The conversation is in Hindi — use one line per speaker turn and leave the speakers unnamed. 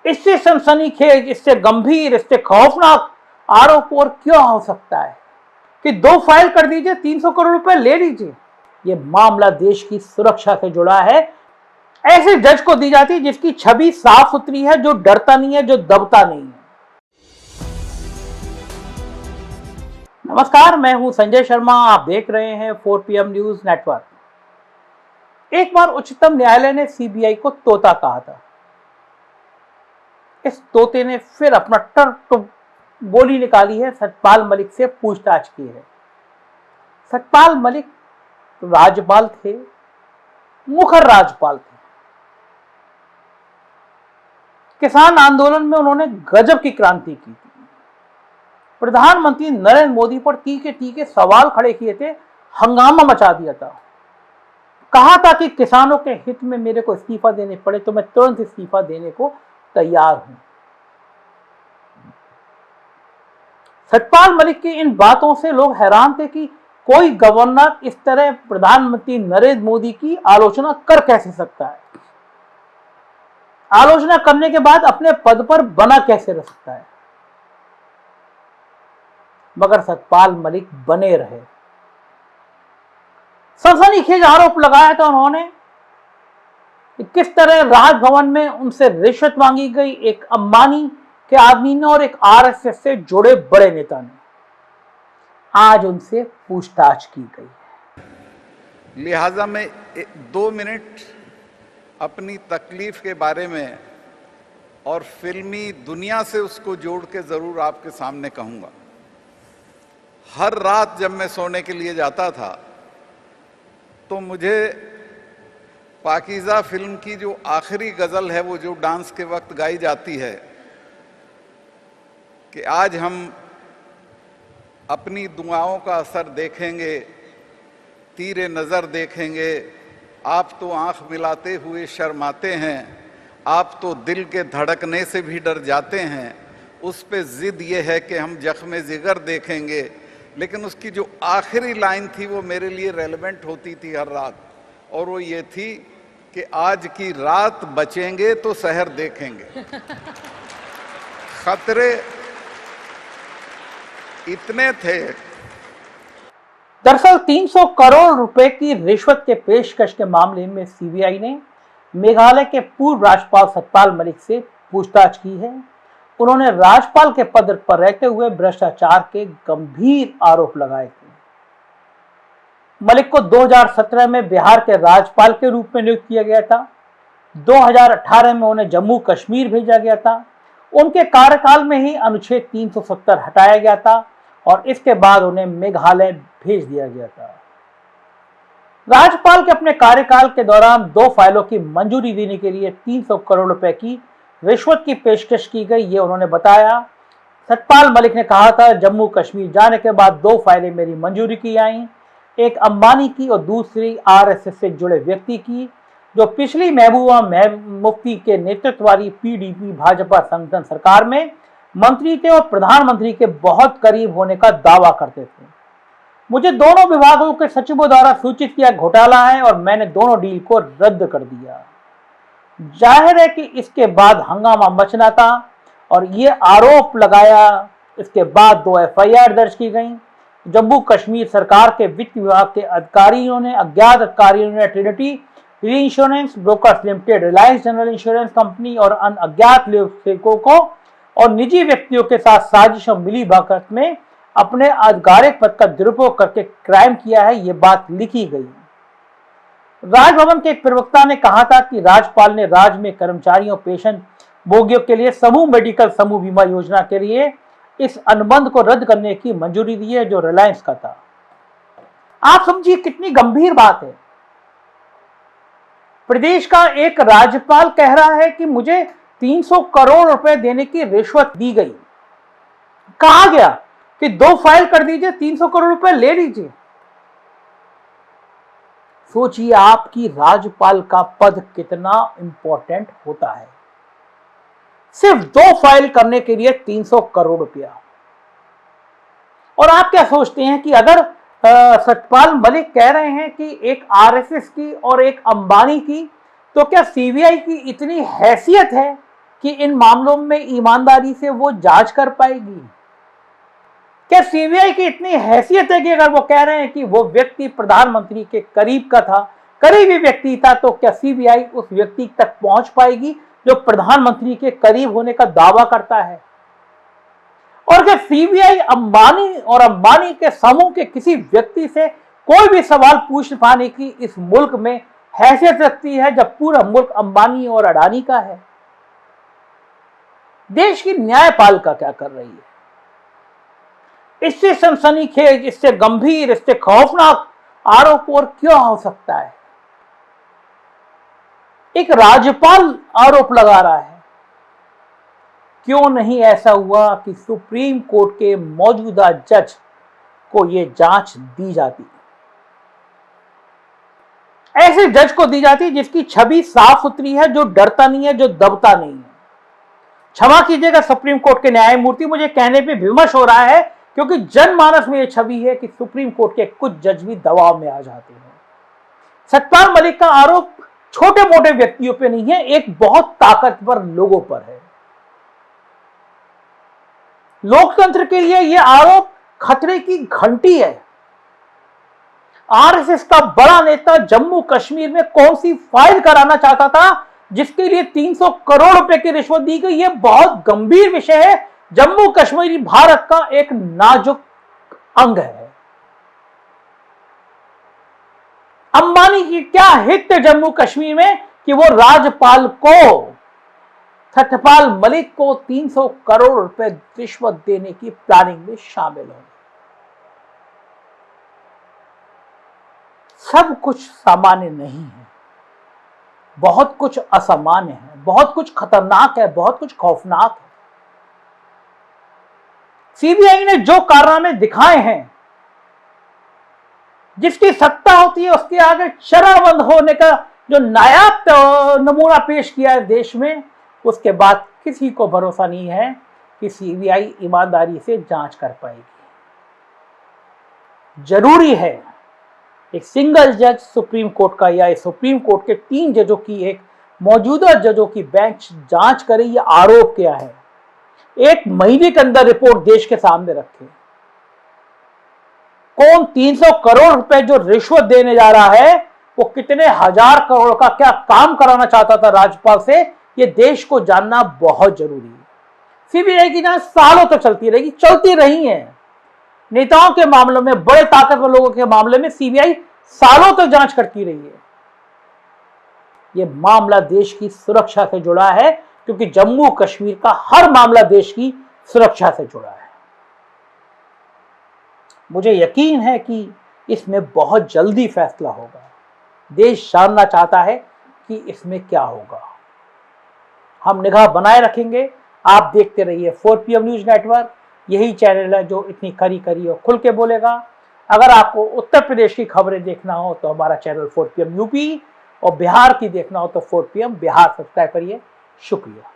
इससे सनसनीखेज, इससे गंभीर, इससे खौफनाक आरोप और क्या हो सकता है कि 2 फाइल कर दीजिए, 300 करोड़ रुपए ले लीजिए। ये मामला देश की सुरक्षा से जुड़ा है। ऐसे जज को दी जाती है जिसकी छवि साफ सुथरी है, जो डरता नहीं है, जो दबता नहीं है। नमस्कार, मैं हूं संजय शर्मा, आप देख रहे हैं 4 PM न्यूज नेटवर्क। एक बार उच्चतम न्यायालय ने सीबीआई को तोता कहा था। इस तोते ने फिर अपना टर्क बोली निकाली है, सतपाल मलिक से पूछताछ की है। सतपाल मलिक राज्यपाल थे, मुखर राज्यपाल थे। किसान आंदोलन में उन्होंने गजब की क्रांति की थी। प्रधानमंत्री नरेंद्र मोदी पर तीखे तीखे सवाल खड़े किए थे, हंगामा मचा दिया था। कहा था कि किसानों के हित में मेरे को इस्तीफा देने पड़े तो मैं तुरंत इस्तीफा देने को तैयार हूं। सतपाल मलिक की इन बातों से लोग हैरान थे कि कोई गवर्नर इस तरह प्रधानमंत्री नरेंद्र मोदी की आलोचना कर कैसे सकता है, आलोचना करने के बाद अपने पद पर बना कैसे रह सकता है। मगर सतपाल मलिक बने रहे। सनसनीखेज आरोप लगाया था उन्होंने कि किस तरह राजभवन में उनसे रिश्वत मांगी गई, एक अंबानी के आदमी ने और एक आरएसएस से जुड़े बड़े नेता ने। आज उनसे पूछताछ की गई।
लिहाजा मैं 2 मिनट अपनी तकलीफ के बारे में और फिल्मी दुनिया से उसको जोड़ के जरूर आपके सामने कहूंगा। हर रात जब मैं सोने के लिए जाता था तो मुझे पाकीज़ा फिल्म की जो आखिरी गज़ल है, वो जो डांस के वक्त गाई जाती है कि आज हम अपनी दुआओं का असर देखेंगे, तीरे नज़र देखेंगे, आप तो आंख मिलाते हुए शर्माते हैं, आप तो दिल के धड़कने से भी डर जाते हैं, उस पे ज़िद ये है कि हम जख्म जिगर देखेंगे। लेकिन उसकी जो आखिरी लाइन थी वो मेरे लिए रेलेवेंट होती थी हर रात, और वो ये थी कि आज की रात बचेंगे तो सहर देखेंगे। खतरे इतने थे।
दरअसल 300 करोड़ रुपए की रिश्वत के पेशकश के मामले में सीबीआई ने मेघालय के पूर्व राज्यपाल सतपाल मलिक से पूछताछ की है। उन्होंने राज्यपाल के पद पर रहते हुए भ्रष्टाचार के गंभीर आरोप लगाए थे। मलिक को 2017 में बिहार के राज्यपाल के रूप में नियुक्त किया गया था। 2018 में उन्हें जम्मू कश्मीर भेजा गया था। उनके कार्यकाल में ही अनुच्छेद 370 हटाया गया था और इसके बाद उन्हें मेघालय भेज दिया गया था। राज्यपाल के अपने कार्यकाल के दौरान 2 फाइलों की मंजूरी देने के लिए 300 करोड़ रुपए की रिश्वत की पेशकश की गई, ये उन्होंने बताया। सतपाल मलिक ने कहा था, जम्मू कश्मीर जाने के बाद 2 फाइलें मेरी मंजूरी की आई, एक अंबानी की और दूसरी आरएसएस से जुड़े व्यक्ति की, जो पिछली महबूबा मुफ्ती के नेतृत्व वाली पीडीपी भाजपा संगठन सरकार में मंत्री थे और प्रधानमंत्री के बहुत करीब होने का दावा करते थे। मुझे दोनों विभागों के सचिवों द्वारा सूचित किया घोटाला है और मैंने दोनों डील को रद्द कर दिया। जाहिर है कि इसके बाद हंगामा मचना था और ये आरोप लगाया। इसके बाद 2 एफआईआर दर्ज की गई। जम्मू कश्मीर सरकार के वित्त विभाग के अधिकारियों ने, अज्ञात अधिकारियों ने Trinity reinsurance brokers limited, Reliance general insurance company और अन्य अज्ञात लेखकों को और निजी व्यक्तियों के साथ साजिश और मिली भगत में अपने आधिकारिक पद का दुरुपयोग करके क्राइम किया है, ये बात लिखी गई। राजभवन के एक प्रवक्ता ने कहा था कि राज्यपाल ने राज्य में कर्मचारियों, पेंशन भोगियों के लिए समूह मेडिकल समूह बीमा योजना के लिए इस अनुबंध को रद्द करने की मंजूरी दी है, जो रिलायंस का था। आप समझिए कितनी गंभीर बात है। प्रदेश का एक राज्यपाल कह रहा है कि मुझे 300 करोड़ रुपए देने की रिश्वत दी गई। कहा गया कि 2 फाइल कर दीजिए, 300 करोड़ रुपए ले लीजिए। सोचिए आपकी राज्यपाल का पद कितना इंपॉर्टेंट होता है। सिर्फ 2 फाइल करने के लिए 300 करोड़ रुपया। और आप क्या सोचते हैं कि अगर सतपाल मलिक कह रहे हैं कि एक आरएसएस की और एक अंबानी की, तो क्या सीबीआई की इतनी हैसियत है कि इन मामलों में ईमानदारी से वो जांच कर पाएगी? क्या सीबीआई की इतनी हैसियत है कि अगर वो कह रहे हैं कि वो व्यक्ति प्रधानमंत्री के करीब का था, करीबी व्यक्ति था, तो क्या सीबीआई उस व्यक्ति तक पहुंच पाएगी जो प्रधानमंत्री के करीब होने का दावा करता है? और क्या सीबीआई अंबानी और अंबानी के समूह के किसी व्यक्ति से कोई भी सवाल पूछ पाने की इस मुल्क में हैसियत रखती है जब पूरा मुल्क अंबानी और अडानी का है? देश की न्यायपालिका क्या कर रही है? इससे सनसनीखेज, इससे गंभीर, इससे खौफनाक आरोप और क्या हो सकता है? एक राज्यपाल आरोप लगा रहा है। क्यों नहीं ऐसा हुआ कि सुप्रीम कोर्ट के मौजूदा जज को यह जांच दी जाती, ऐसे जज को दी जाती जिसकी छवि साफ सुथरी है, जो डरता नहीं है, जो दबता नहीं है। क्षमा कीजिएगा सुप्रीम कोर्ट के न्यायमूर्ति, मुझे कहने पे विमर्श हो रहा है, क्योंकि जनमानस में यह छवि है कि सुप्रीम कोर्ट के कुछ जज भी दबाव में आ जाते हैं। सतपाल मलिक का आरोप छोटे मोटे व्यक्तियों पे नहीं है, एक बहुत ताकतवर लोगों पर है। लोकतंत्र के लिए यह आरोप खतरे की घंटी है। आरएसएस का बड़ा नेता जम्मू कश्मीर में कौन सी फाइल कराना चाहता था जिसके लिए 300 करोड़ रुपए की रिश्वत दी गई, यह बहुत गंभीर विषय है। जम्मू कश्मीर भारत का एक नाजुक अंग है। अंबानी की क्या हित है जम्मू कश्मीर में कि वो राज्यपाल को, सतपाल मलिक को 300 करोड़ रुपए रिश्वत देने की प्लानिंग में शामिल हो? सब कुछ सामान्य नहीं है, बहुत कुछ असामान्य है, बहुत कुछ खतरनाक है, बहुत कुछ खौफनाक है। सीबीआई ने जो कारनामे दिखाए हैं, जिसकी सत्ता होती है उसके आगे शरणबंद होने का जो नायाब नमूना पेश किया है देश में, उसके बाद किसी को भरोसा नहीं है कि सीबीआई ईमानदारी से जांच कर पाएगी। जरूरी है एक सिंगल जज सुप्रीम कोर्ट का या सुप्रीम कोर्ट के 3 जजों की, एक मौजूदा जजों की बेंच जांच करे ये आरोप क्या है, 1 महीने के अंदर रिपोर्ट देश के सामने रखे। कौन 300 करोड़ रुपए जो रिश्वत देने जा रहा है, वो कितने हजार करोड़ का क्या काम कराना चाहता था राज्यपाल से, ये देश को जानना बहुत जरूरी है। सीबीआई की जांच सालों तक चलती रहेगी, चलती रही है। नेताओं के मामलों में, बड़े ताकतवर लोगों के मामले में सीबीआई सालों तक जांच करती रही है। यह मामला देश की सुरक्षा से जुड़ा है, क्योंकि जम्मू कश्मीर का हर मामला देश की सुरक्षा से जुड़ा है। मुझे यकीन है कि इसमें बहुत जल्दी फैसला होगा। देश जानना चाहता है कि इसमें क्या होगा। हम निगाह बनाए रखेंगे। आप देखते रहिए 4PM न्यूज नेटवर्क। यही चैनल है जो इतनी करी करी और खुल के बोलेगा। अगर आपको उत्तर प्रदेश की खबरें देखना हो तो हमारा चैनल 4PM यूपी, और बिहार की देखना हो तो 4PM बिहार सब्सक्राइब करिए। शुक्रिया।